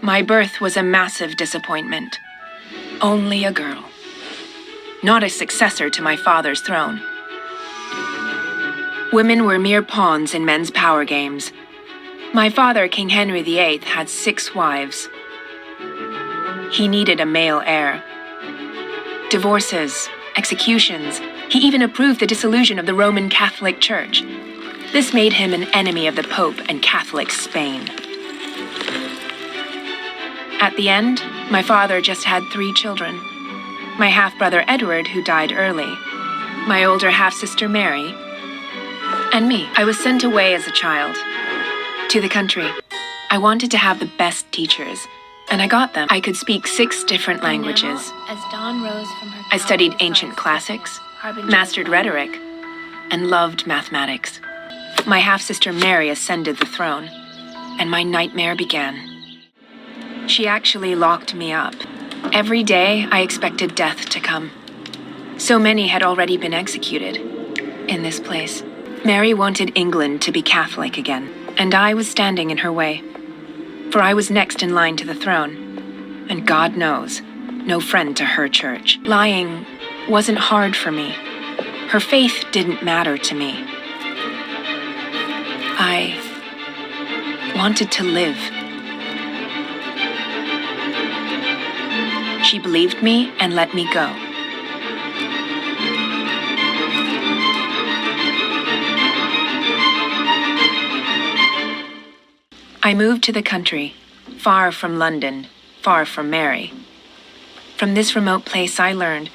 My birth was a massive disappointment. Only a girl. Not a successor to my father's throne. Women were mere pawns in men's power games. My father, King Henry VIII, had 6 wives. He needed a male heir. Divorces, executions, he even approved the dissolution of the Roman Catholic Church. This made him an enemy of the Pope and Catholic Spain. At the end, my father just had 3 children. My half-brother Edward, who died early, my older half-sister Mary, and me. I was sent away as a child, to the country. I wanted to have the best teachers, and I got them. I could speak 6 different languages. I studied ancient classics, mastered rhetoric, and loved mathematics. My half-sister Mary ascended the throne, and my nightmare began. She actually locked me up. Every day, I expected death to come. So many had already been executed in this place. Mary wanted England to be Catholic again, and I was standing in her way. For I was next in line to the throne, and God knows, no friend to her church. Lying wasn't hard for me. Her faith didn't matter to me. I wanted to live. She believed me and let me go. I moved to the country, far from London, far from Mary. From this remote place, I learned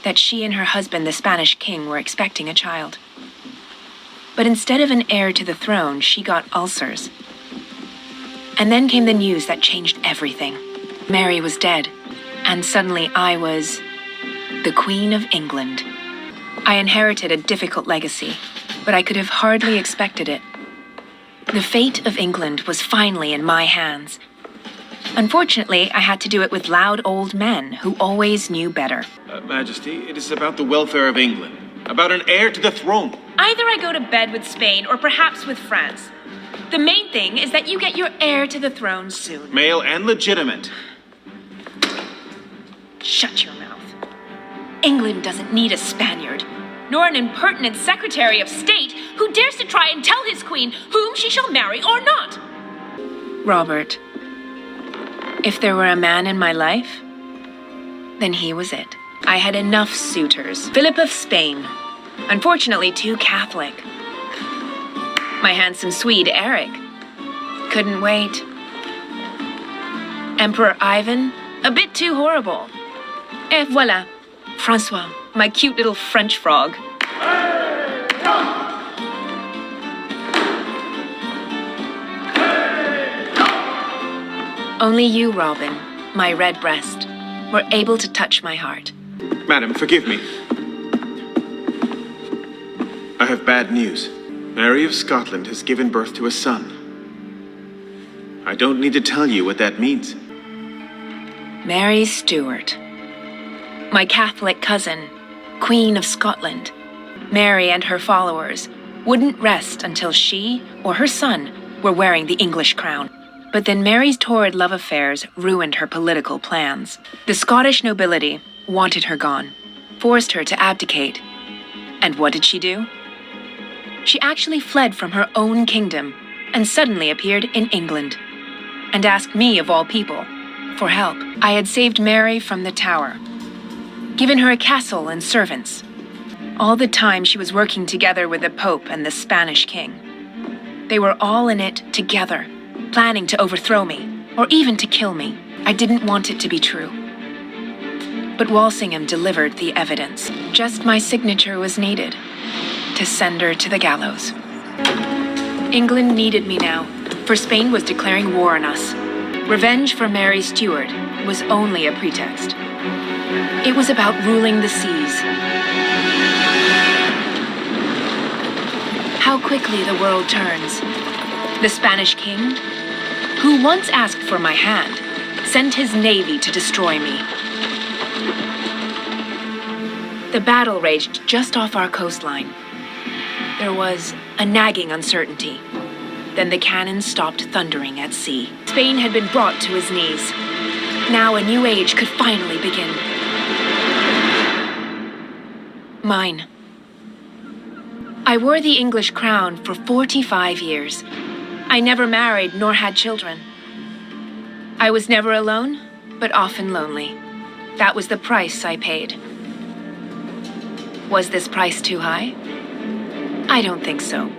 that she and her husband, the Spanish king, were expecting a child. But instead of an heir to the throne, she got ulcers. And then came the news that changed everything. Mary was dead, and suddenly I was the Queen of England. I inherited a difficult legacy, but I could have hardly expected it. The fate of England was finally in my hands. Unfortunately, I had to do it with loud old men who always knew better. Majesty, it is about the welfare of England, about an heir to the throne. Either I go to bed with Spain or perhaps with France. The main thing is that you get your heir to the throne soon. Male and legitimate. Shut your mouth. England doesn't need a Spaniard, nor an impertinent Secretary of State who dares to try and tell his queen whom she shall marry or not. Robert, if there were a man in my life, then he was it. I had enough suitors. Philip of Spain, unfortunately too Catholic. My handsome Swede, Eric, couldn't wait. Emperor Ivan, a bit too horrible. Et voilà, Francois, my cute little French frog. Only you, Robin, my red breast, were able to touch my heart. Madam, forgive me. I have bad news. Mary of Scotland has given birth to a son. I don't need to tell you what that means. Mary Stuart, my Catholic cousin, Queen of Scotland. Mary and her followers wouldn't rest until she or her son were wearing the English crown. But then Mary's torrid love affairs ruined her political plans. The Scottish nobility wanted her gone, forced her to abdicate. And what did she do? She actually fled from her own kingdom and suddenly appeared in England and asked me, of all people, for help. I had saved Mary from the Tower, given her a castle and servants. All the time she was working together with the Pope and the Spanish king. They were all in it together, planning to overthrow me, or even to kill me. I didn't want it to be true. But Walsingham delivered the evidence. Just my signature was needed to send her to the gallows. England needed me now, for Spain was declaring war on us. Revenge for Mary Stuart was only a pretext. It was about ruling the seas. How quickly the world turns. The Spanish king, who once asked for my hand, sent his navy to destroy me. The battle raged just off our coastline. There was a nagging uncertainty. Then the cannons stopped thundering at sea. Spain had been brought to his knees. Now a new age could finally begin. Mine. I wore the English crown for 45 years. I never married nor had children. I was never alone, but often lonely. That was the price I paid. Was this price too high? I don't think so.